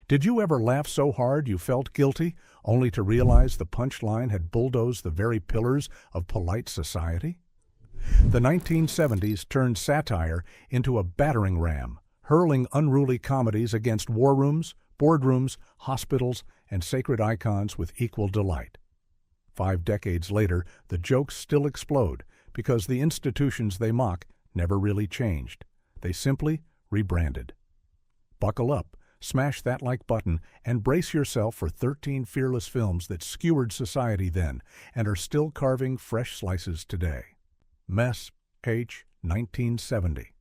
Did you ever laugh so hard you felt guilty, only to realize the punchline had bulldozed the very pillars of polite society? The 1970s turned satire into a battering ram, hurling unruly comedies against war rooms, boardrooms, hospitals, and sacred icons with equal delight. 5 decades later, the jokes still explode because the institutions they mock never really changed. They simply rebranded. Buckle up, smash that like button, and brace yourself for 13 fearless films that skewered society then and are still carving fresh slices today. Mess H. 1970.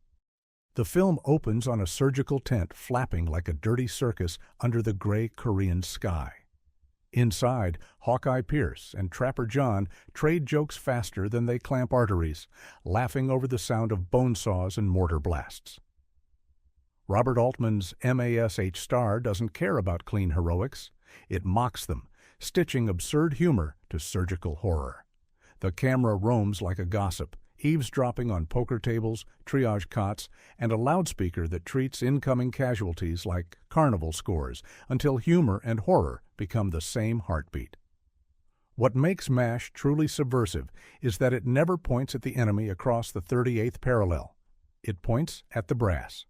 The film opens on a surgical tent flapping like a dirty circus under the gray Korean sky. Inside, Hawkeye Pierce and Trapper John trade jokes faster than they clamp arteries, laughing over the sound of bone saws and mortar blasts. Robert Altman's MASH star doesn't care about clean heroics. It mocks them, stitching absurd humor to surgical horror. The camera roams like a gossip, eavesdropping on poker tables, triage cots, and a loudspeaker that treats incoming casualties like carnival scores until humor and horror become the same heartbeat. What makes MASH truly subversive is that it never points at the enemy across the 38th parallel. It points at the brass.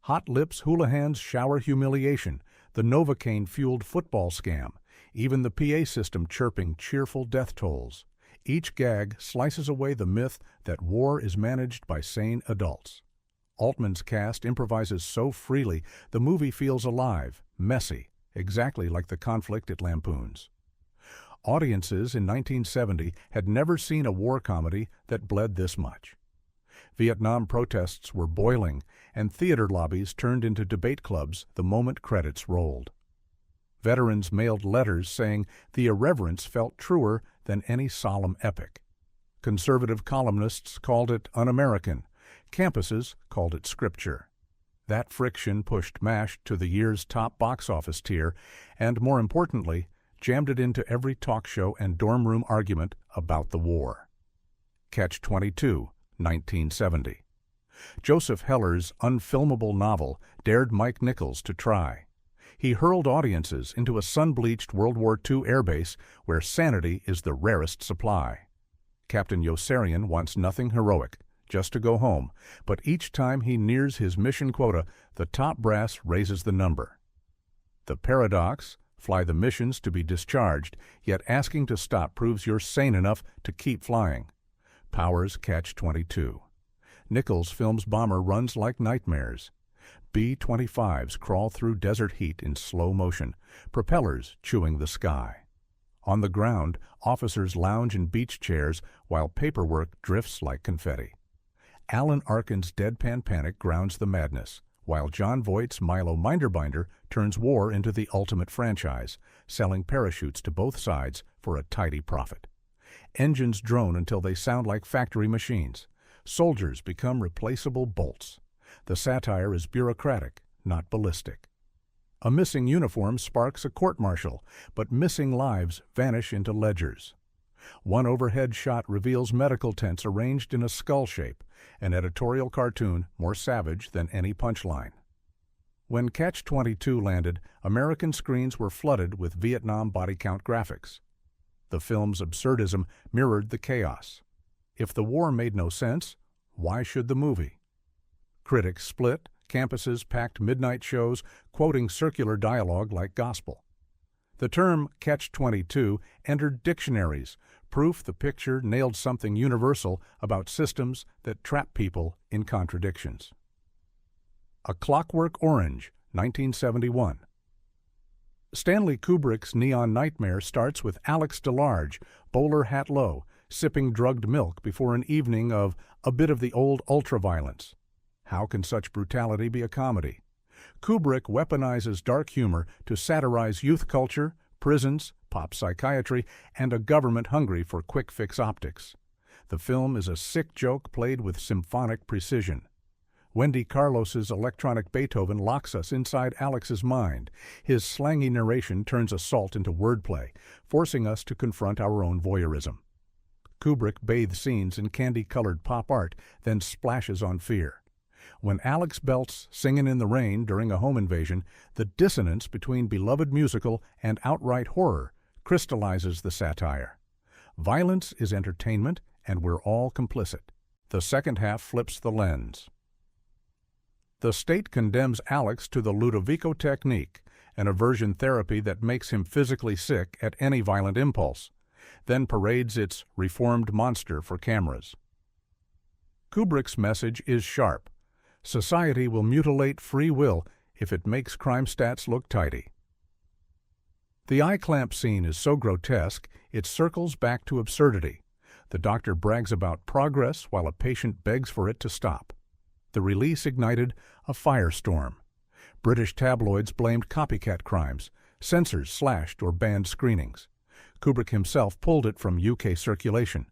Hot Lips Houlihan's shower humiliation, the Novocaine-fueled football scam, even the PA system chirping cheerful death tolls. Each gag slices away the myth that war is managed by sane adults. Altman's cast improvises so freely the movie feels alive, messy, exactly like the conflict it lampoons. Audiences in 1970 had never seen a war comedy that bled this much. Vietnam protests were boiling, and theater lobbies turned into debate clubs the moment credits rolled. Veterans mailed letters saying the irreverence felt truer than any solemn epic. Conservative columnists called it un-American. Campuses called it scripture. That friction pushed MASH to the year's top box office tier and, more importantly, jammed it into every talk show and dorm room argument about the war. Catch-22, 1970. Joseph Heller's unfilmable novel dared Mike Nichols to try. He hurled audiences into a sun-bleached World War II airbase where sanity is the rarest supply. Captain Yossarian wants nothing heroic, just to go home, but each time he nears his mission quota, the top brass raises the number. The paradox: fly the missions to be discharged, yet asking to stop proves you're sane enough to keep flying. Powers Catch-22. Nichols' film's bomber runs like nightmares. B-25s crawl through desert heat in slow motion, propellers chewing the sky. On the ground, officers lounge in beach chairs while paperwork drifts like confetti. Alan Arkin's deadpan panic grounds the madness, while John Voight's Milo Minderbinder turns war into the ultimate franchise, selling parachutes to both sides for a tidy profit. Engines drone until they sound like factory machines. Soldiers become replaceable bolts. The satire is bureaucratic, not ballistic. A missing uniform sparks a court-martial, but missing lives vanish into ledgers. One overhead shot reveals medical tents arranged in a skull shape, an editorial cartoon more savage than any punchline. When Catch-22 landed, American screens were flooded with Vietnam body count graphics. The film's absurdism mirrored the chaos. If the war made no sense, why should the movie? Critics split, campuses packed midnight shows, quoting circular dialogue like gospel. The term Catch-22 entered dictionaries, proof the picture nailed something universal about systems that trap people in contradictions. A Clockwork Orange, 1971. Stanley Kubrick's Neon Nightmare starts with Alex DeLarge, bowler hat low, sipping drugged milk before an evening of a bit of the old ultraviolence. How can such brutality be a comedy? Kubrick weaponizes dark humor to satirize youth culture, prisons, pop psychiatry, and a government hungry for quick-fix optics. The film is a sick joke played with symphonic precision. Wendy Carlos's electronic Beethoven locks us inside Alex's mind. His slangy narration turns assault into wordplay, forcing us to confront our own voyeurism. Kubrick bathes scenes in candy-colored pop art, then splashes on fear. When Alex belts Singin' in the Rain during a home invasion, the dissonance between beloved musical and outright horror crystallizes the satire. Violence is entertainment, and we're all complicit. The second half flips the lens. The state condemns Alex to the Ludovico technique, an aversion therapy that makes him physically sick at any violent impulse, then parades its reformed monster for cameras. Kubrick's message is sharp. Society will mutilate free will if it makes crime stats look tidy. The eye clamp scene is so grotesque, it circles back to absurdity. The doctor brags about progress while a patient begs for it to stop. The release ignited a firestorm. British tabloids blamed copycat crimes. Censors slashed or banned screenings. Kubrick himself pulled it from UK circulation.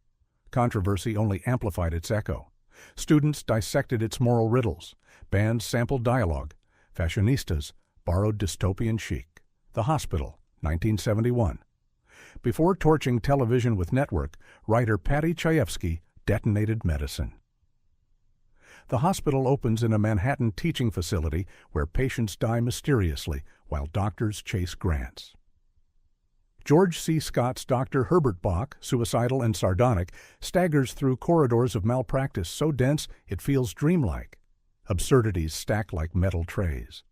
Controversy only amplified its echo. Students dissected its moral riddles. Bands sampled dialogue. Fashionistas borrowed dystopian chic. The Hospital, 1971. Before torching television with Network, writer Paddy Chayefsky detonated medicine. The Hospital opens in a Manhattan teaching facility where patients die mysteriously while doctors chase grants. George C. Scott's Dr. Herbert Bach, suicidal and sardonic, staggers through corridors of malpractice so dense it feels dreamlike. Absurdities stack like metal trays.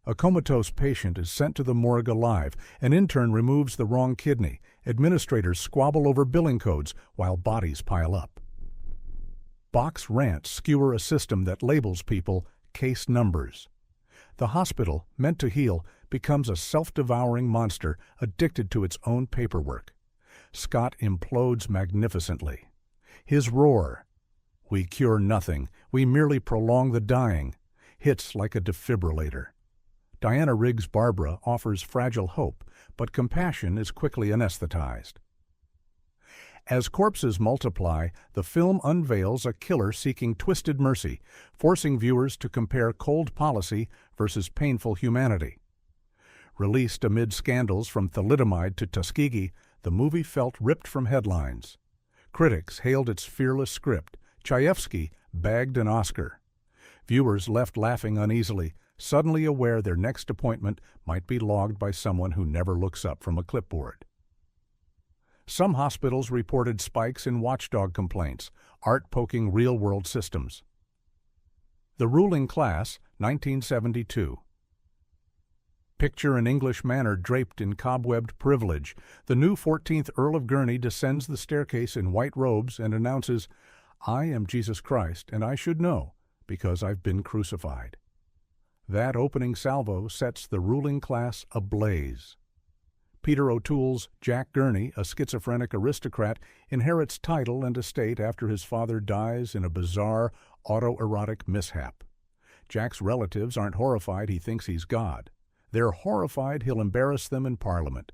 A comatose patient is sent to the morgue alive. An intern removes the wrong kidney. Administrators squabble over billing codes while bodies pile up. Bach's rants skewer a system that labels people case numbers. The Hospital, meant to heal, becomes a self-devouring monster addicted to its own paperwork. Scott implodes magnificently. His roar, "We cure nothing, we merely prolong the dying," hits like a defibrillator. Diana Rigg's Barbara offers fragile hope, but compassion is quickly anesthetized. As corpses multiply, the film unveils a killer seeking twisted mercy, forcing viewers to compare cold policy versus painful humanity. Released amid scandals from thalidomide to Tuskegee, the movie felt ripped from headlines. Critics hailed its fearless script. Chayefsky bagged an Oscar. Viewers left laughing uneasily, suddenly aware their next appointment might be logged by someone who never looks up from a clipboard. Some hospitals reported spikes in watchdog complaints, art poking real-world systems. The Ruling Class, 1972. Picture an English manor draped in cobwebbed privilege. The new 14th Earl of Gurney descends the staircase in white robes and announces, "I am Jesus Christ, and I should know, because I've been crucified." That opening salvo sets the ruling class ablaze. Peter O'Toole's Jack Gurney, a schizophrenic aristocrat, inherits title and estate after his father dies in a bizarre autoerotic mishap. Jack's relatives aren't horrified he thinks he's God. They're horrified he'll embarrass them in Parliament.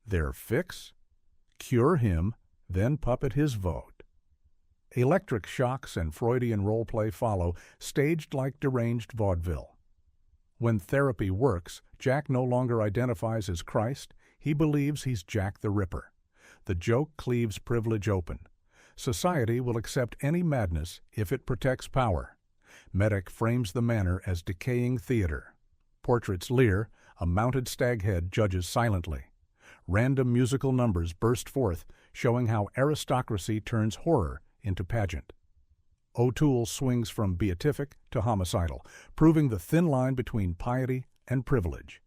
Their fix? Cure him, then puppet his vote. Electric shocks and Freudian role-play follow, staged like deranged vaudeville. When therapy works, Jack no longer identifies as Christ. He believes he's Jack the Ripper. The joke cleaves privilege open. Society will accept any madness if it protects power. Medic frames the manor as decaying theater. Portraits leer, a mounted stag head judges silently. Random musical numbers burst forth, showing how aristocracy turns horror into pageant. O'Toole swings from beatific to homicidal, proving the thin line between piety and privilege.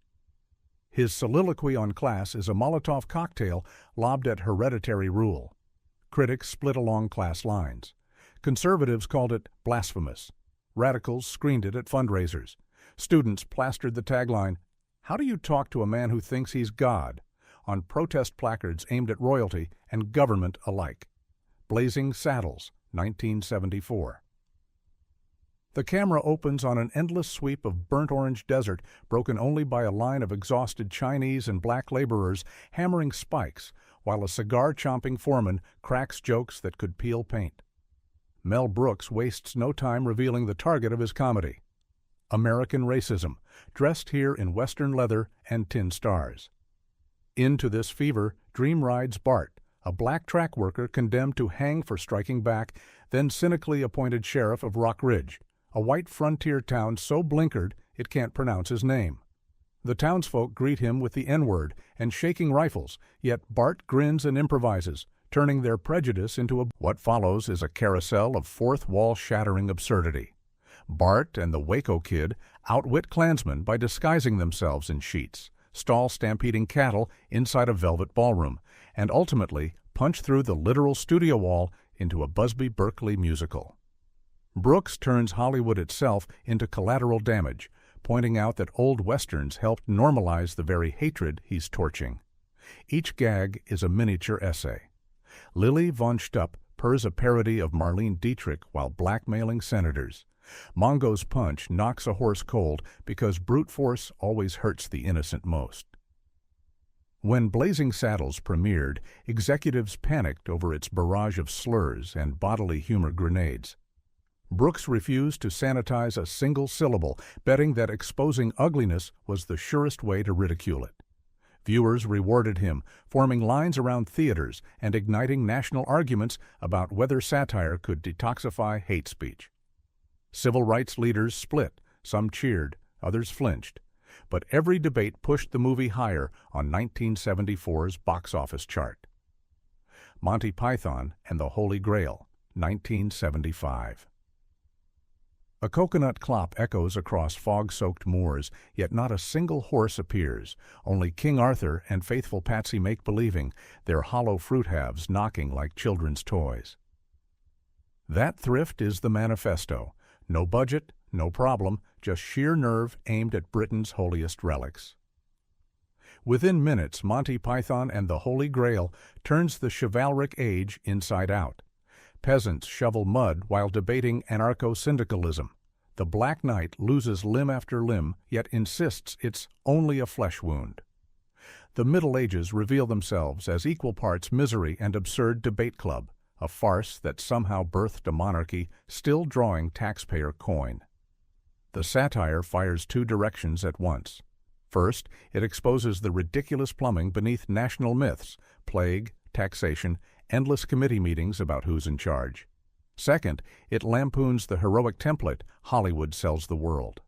His soliloquy on class is a Molotov cocktail lobbed at hereditary rule. Critics split along class lines. Conservatives called it blasphemous. Radicals screened it at fundraisers. Students plastered the tagline, "How do you talk to a man who thinks he's God?" on protest placards aimed at royalty and government alike. Blazing Saddles, 1974. The camera opens on an endless sweep of burnt orange desert, broken only by a line of exhausted Chinese and black laborers hammering spikes, while a cigar-chomping foreman cracks jokes that could peel paint. Mel Brooks wastes no time revealing the target of his comedy. American racism, dressed here in Western leather and tin stars. Into this fever, Dream rides Bart, a black track worker condemned to hang for striking back, then cynically appointed sheriff of Rock Ridge, a white frontier town so blinkered it can't pronounce his name. The townsfolk greet him with the N-word and shaking rifles, yet Bart grins and improvises, turning their prejudice into a... What follows is a carousel of fourth-wall-shattering absurdity. Bart and the Waco Kid outwit Klansmen by disguising themselves in sheets, stall stampeding cattle inside a velvet ballroom, and ultimately punch through the literal studio wall into a Busby Berkeley musical. Brooks turns Hollywood itself into collateral damage, pointing out that old westerns helped normalize the very hatred he's torching. Each gag is a miniature essay. Lily von Stupp purrs a parody of Marlene Dietrich while blackmailing senators. Mongo's punch knocks a horse cold because brute force always hurts the innocent most. When Blazing Saddles premiered, executives panicked over its barrage of slurs and bodily humor grenades. Brooks refused to sanitize a single syllable, betting that exposing ugliness was the surest way to ridicule it. Viewers rewarded him, forming lines around theaters and igniting national arguments about whether satire could detoxify hate speech. Civil rights leaders split, some cheered, others flinched, but every debate pushed the movie higher on 1974's box office chart. Monty Python and the Holy Grail, 1975. A coconut clop echoes across fog-soaked moors, yet not a single horse appears, only King Arthur and faithful Patsy make-believing, their hollow fruit halves knocking like children's toys. That thrift is the manifesto. No budget, no problem, just sheer nerve aimed at Britain's holiest relics. Within minutes, Monty Python and the Holy Grail turns the chivalric age inside out. Peasants shovel mud while debating anarcho-syndicalism. The Black Knight loses limb after limb, yet insists it's only a flesh wound. The Middle Ages reveal themselves as equal parts misery and absurd debate club, a farce that somehow birthed a monarchy still drawing taxpayer coin. The satire fires two directions at once. First, it exposes the ridiculous plumbing beneath national myths, plague, taxation, endless committee meetings about who's in charge. Second, it lampoons the heroic template Hollywood sells the world.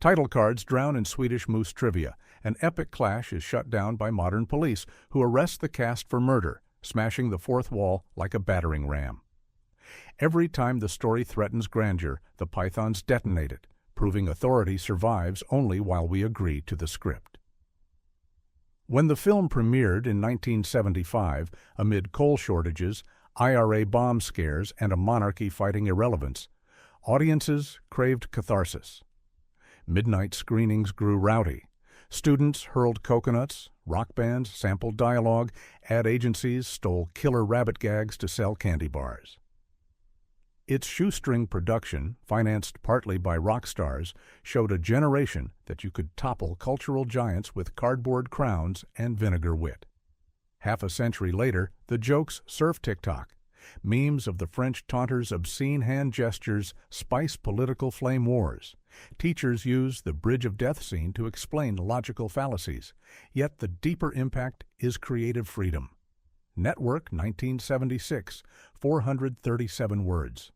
Title cards drown in Swedish moose trivia. An epic clash is shut down by modern police who arrest the cast for murder, smashing the fourth wall like a battering ram. Every time the story threatens grandeur, the pythons detonate it, proving authority survives only while we agree to the script. When the film premiered in 1975, amid coal shortages, IRA bomb scares, and a monarchy fighting irrelevance, audiences craved catharsis. Midnight screenings grew rowdy. Students hurled coconuts, rock bands sampled dialogue, ad agencies stole killer rabbit gags to sell candy bars. Its shoestring production, financed partly by rock stars, showed a generation that you could topple cultural giants with cardboard crowns and vinegar wit. Half a century later, the jokes surf TikTok. Memes of the French taunter's obscene hand gestures spice political flame wars. Teachers use the bridge of death scene to explain logical fallacies. Yet the deeper impact is creative freedom. Network 1976, 437 words.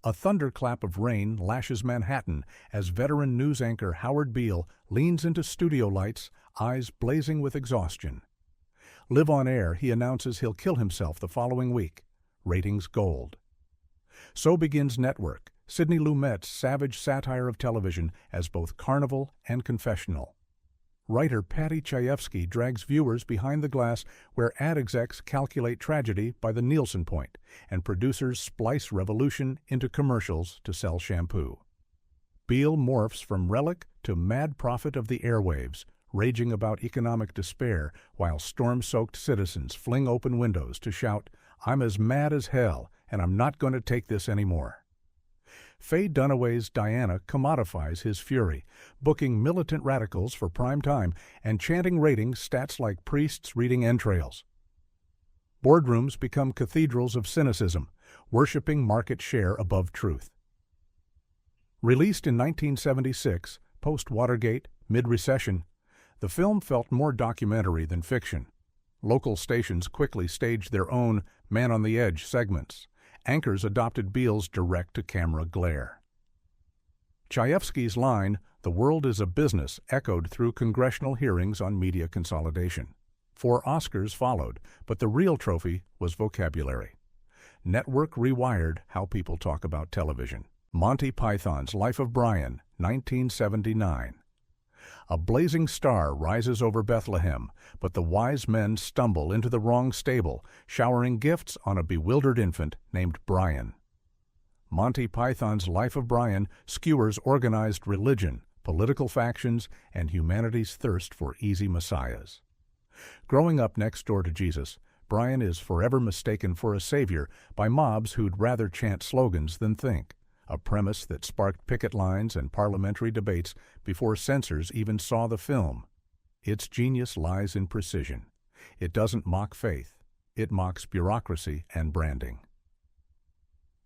A thunderclap of rain lashes Manhattan as veteran news anchor Howard Beale leans into studio lights, eyes blazing with exhaustion. Live on air, he announces he'll kill himself the following week. Ratings gold. So begins Network, Sidney Lumet's savage satire of television as both carnival and confessional. Writer Patty Chayefsky drags viewers behind the glass where ad execs calculate tragedy by the Nielsen point, and producers splice revolution into commercials to sell shampoo. Beale morphs from relic to mad prophet of the airwaves, raging about economic despair while storm-soaked citizens fling open windows to shout, "I'm as mad as hell, and I'm not going to take this anymore." Faye Dunaway's Diana commodifies his fury, booking militant radicals for prime time and chanting ratings stats like priests reading entrails. Boardrooms become cathedrals of cynicism, worshipping market share above truth. Released in 1976, post-Watergate, mid-recession, the film felt more documentary than fiction. Local stations quickly staged their own man-on-the-edge segments. Anchors adopted Beale's direct-to-camera glare. Chayefsky's line, "The world is a business," echoed through congressional hearings on media consolidation. 4 Oscars followed, but the real trophy was vocabulary. Network rewired how people talk about television. Monty Python's Life of Brian, 1979. A blazing star rises over Bethlehem, but the wise men stumble into the wrong stable, showering gifts on a bewildered infant named Brian. Monty Python's Life of Brian skewers organized religion, political factions, and humanity's thirst for easy messiahs. Growing up next door to Jesus, Brian is forever mistaken for a savior by mobs who'd rather chant slogans than think, a premise that sparked picket lines and parliamentary debates before censors even saw the film. Its genius lies in precision. It doesn't mock faith. It mocks bureaucracy and branding.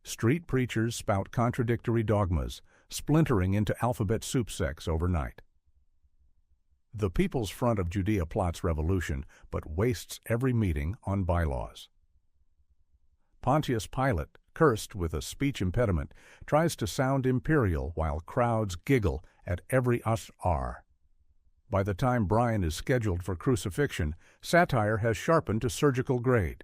Street preachers spout contradictory dogmas, splintering into alphabet soup sects overnight. The People's Front of Judea plots revolution, but wastes every meeting on bylaws. Pontius Pilate, cursed with a speech impediment, tries to sound imperial while crowds giggle at every us-r. By the time Brian is scheduled for crucifixion, satire has sharpened to surgical grade.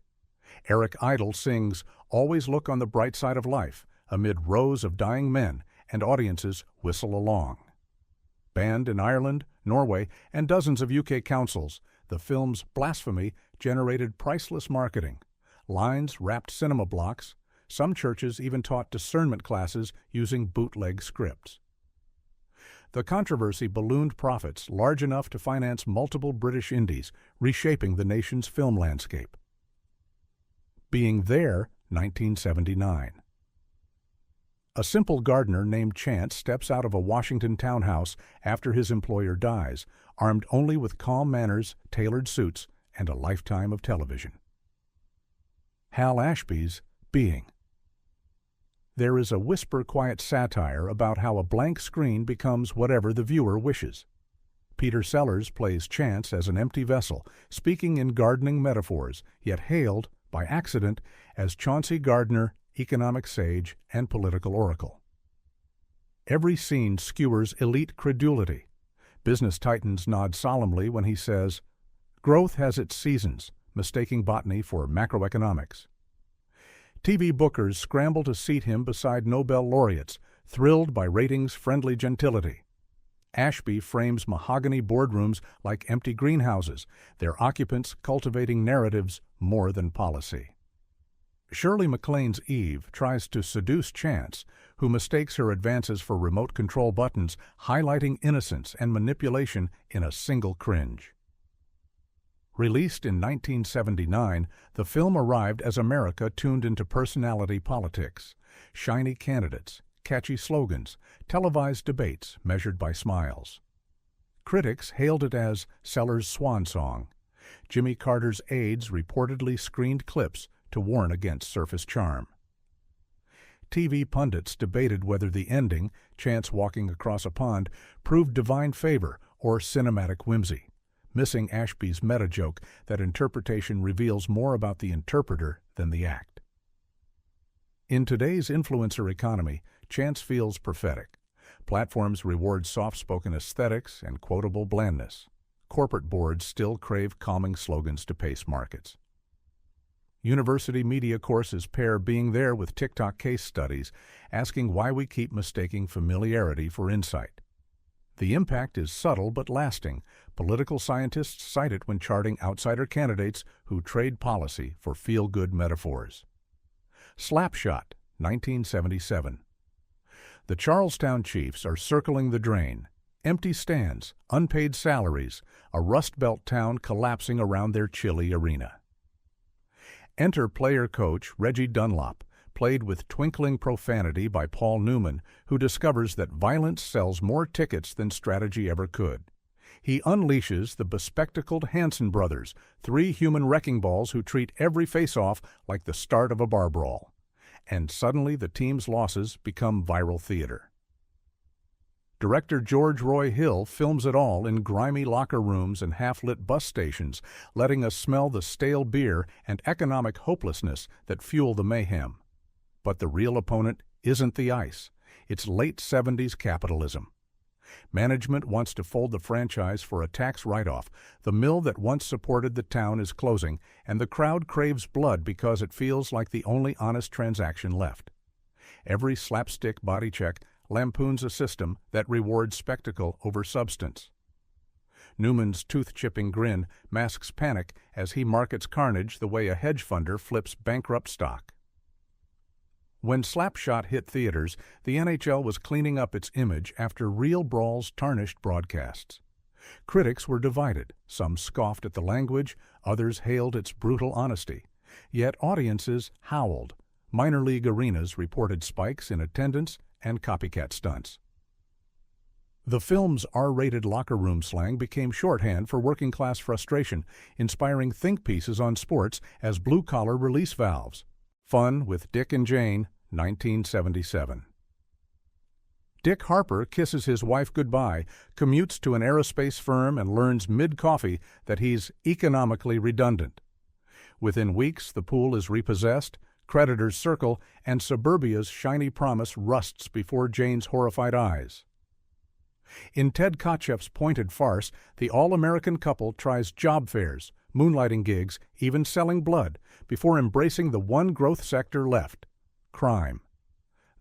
Eric Idle sings "Always Look on the Bright Side of Life" amid rows of dying men, and audiences whistle along. Banned in Ireland, Norway, and dozens of UK councils, the film's blasphemy generated priceless marketing. Lines wrapped cinema blocks. Some churches even taught discernment classes using bootleg scripts. The controversy ballooned profits large enough to finance multiple British indies, reshaping the nation's film landscape. Being There, 1979. A simple gardener named Chance steps out of a Washington townhouse after his employer dies, armed only with calm manners, tailored suits, and a lifetime of television. Hal Ashby's Being. There is a whisper-quiet satire about how a blank screen becomes whatever the viewer wishes. Peter Sellers plays Chance as an empty vessel, speaking in gardening metaphors, yet hailed, by accident, as Chauncey Gardner, economic sage, and political oracle. Every scene skewers elite credulity. Business titans nod solemnly when he says, "Growth has its seasons," mistaking botany for macroeconomics. TV bookers scramble to seat him beside Nobel laureates, thrilled by ratings-friendly gentility. Ashby frames mahogany boardrooms like empty greenhouses, their occupants cultivating narratives more than policy. Shirley MacLaine's Eve tries to seduce Chance, who mistakes her advances for remote control buttons, highlighting innocence and manipulation in a single cringe. Released in 1979, the film arrived as America tuned into personality politics, shiny candidates, catchy slogans, televised debates measured by smiles. Critics hailed it as Sellers' swan song. Jimmy Carter's aides reportedly screened clips to warn against surface charm. TV pundits debated whether the ending, Chance walking across a pond, proved divine favor or cinematic whimsy, missing Ashby's meta-joke that interpretation reveals more about the interpreter than the act. In today's influencer economy, Chance feels prophetic. Platforms reward soft-spoken aesthetics and quotable blandness. Corporate boards still crave calming slogans to pace markets. University media courses pair Being There with TikTok case studies, asking why we keep mistaking familiarity for insight. The impact is subtle but lasting. Political scientists cite it when charting outsider candidates who trade policy for feel-good metaphors. Slapshot, 1977. The Charlestown Chiefs are circling the drain. Empty stands, unpaid salaries, a Rust Belt town collapsing around their chilly arena. Enter player-coach Reggie Dunlop, played with twinkling profanity by Paul Newman, who discovers that violence sells more tickets than strategy ever could. He unleashes the bespectacled Hanson brothers, 3 human wrecking balls who treat every face-off like the start of a bar brawl. And suddenly the team's losses become viral theater. Director George Roy Hill films it all in grimy locker rooms and half-lit bus stations, letting us smell the stale beer and economic hopelessness that fuel the mayhem. But the real opponent isn't the ice. It's late 70s capitalism. Management wants to fold the franchise for a tax write-off. The mill that once supported the town is closing, and the crowd craves blood because it feels like the only honest transaction left. Every slapstick body check lampoons a system that rewards spectacle over substance. Newman's tooth-chipping grin masks panic as he markets carnage the way a hedge funder flips bankrupt stock. When Slapshot hit theaters, the NHL was cleaning up its image after real brawls tarnished broadcasts. Critics were divided. Some scoffed at the language, others hailed its brutal honesty. Yet audiences howled. Minor league arenas reported spikes in attendance and copycat stunts. The film's R-rated locker room slang became shorthand for working-class frustration, inspiring think pieces on sports as blue-collar release valves. Fun with Dick and Jane, 1977. Dick Harper kisses his wife goodbye, commutes to an aerospace firm, and learns mid-coffee that he's economically redundant. Within weeks, the pool is repossessed, creditors circle, and suburbia's shiny promise rusts before Jane's horrified eyes. In Ted Kotcheff's pointed farce, the all-American couple tries job fairs, moonlighting gigs, even selling blood, before embracing the one growth sector left, crime.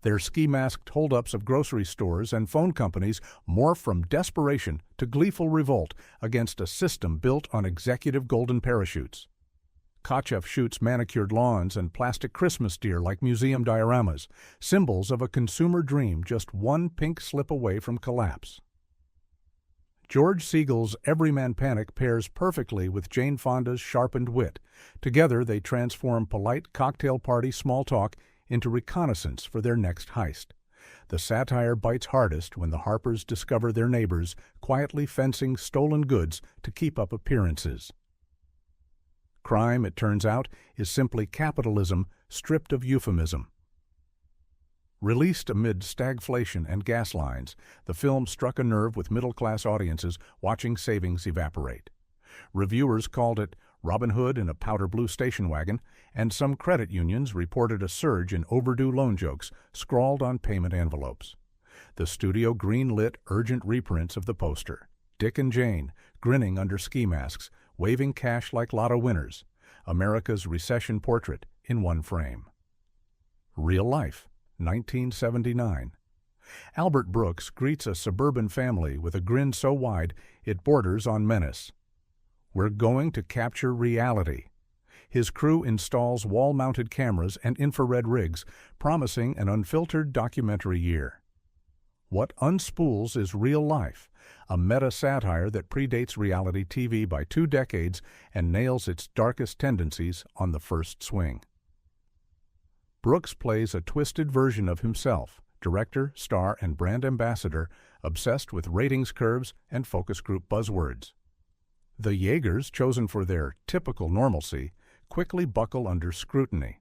Their ski-masked holdups of grocery stores and phone companies morph from desperation to gleeful revolt against a system built on executive golden parachutes. Kotcheff shoots manicured lawns and plastic Christmas deer like museum dioramas, symbols of a consumer dream just one pink slip away from collapse. George Siegel's Everyman Panic pairs perfectly with Jane Fonda's sharpened wit. Together they transform polite cocktail party small talk into reconnaissance for their next heist. The satire bites hardest when the Harpers discover their neighbors quietly fencing stolen goods to keep up appearances. Crime, it turns out, is simply capitalism stripped of euphemism. Released amid stagflation and gas lines, the film struck a nerve with middle-class audiences watching savings evaporate. Reviewers called it Robin Hood in a powder blue station wagon, and some credit unions reported a surge in overdue loan jokes scrawled on payment envelopes. The studio green-lit urgent reprints of the poster. Dick and Jane, grinning under ski masks, waving cash like lotto winners. America's recession portrait in one frame. Real life, 1979. Albert Brooks greets a suburban family with a grin so wide it borders on menace. We're going to capture reality. His crew installs wall-mounted cameras and infrared rigs, promising an unfiltered documentary year. What unspools is real life, a meta-satire that predates reality TV by 2 decades and nails its darkest tendencies on the first swing. Brooks plays a twisted version of himself, director, star, and brand ambassador, obsessed with ratings curves and focus group buzzwords. The Jaegers, chosen for their typical normalcy, quickly buckle under scrutiny.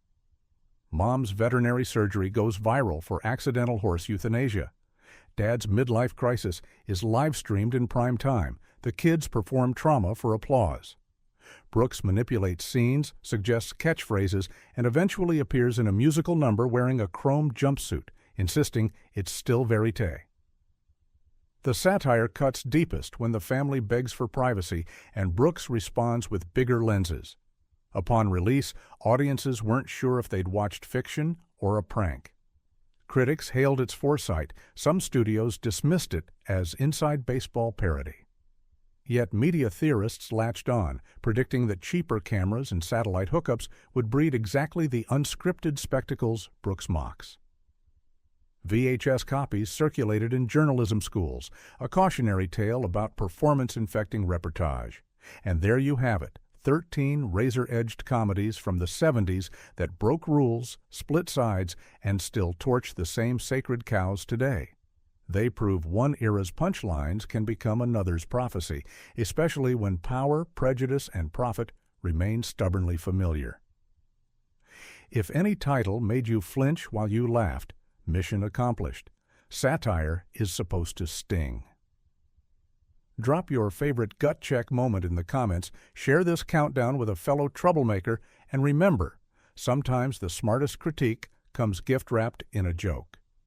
Mom's veterinary surgery goes viral for accidental horse euthanasia. Dad's midlife crisis is live-streamed in prime time. The kids perform trauma for applause. Brooks manipulates scenes, suggests catchphrases, and eventually appears in a musical number wearing a chrome jumpsuit, insisting it's still verite. The satire cuts deepest when the family begs for privacy, and Brooks responds with bigger lenses. Upon release, audiences weren't sure if they'd watched fiction or a prank. Critics hailed its foresight. Some studios dismissed it as inside baseball parody. Yet media theorists latched on, predicting that cheaper cameras and satellite hookups would breed exactly the unscripted spectacles Brooks mocks. VHS copies circulated in journalism schools, a cautionary tale about performance-infecting reportage. And there you have it, 13 razor-edged comedies from the 70s that broke rules, split sides, and still torch the same sacred cows today. They prove one era's punchlines can become another's prophecy, especially when power, prejudice, and profit remain stubbornly familiar. If any title made you flinch while you laughed, mission accomplished. Satire is supposed to sting. Drop your favorite gut check moment in the comments, share this countdown with a fellow troublemaker, and remember, sometimes the smartest critique comes gift wrapped in a joke.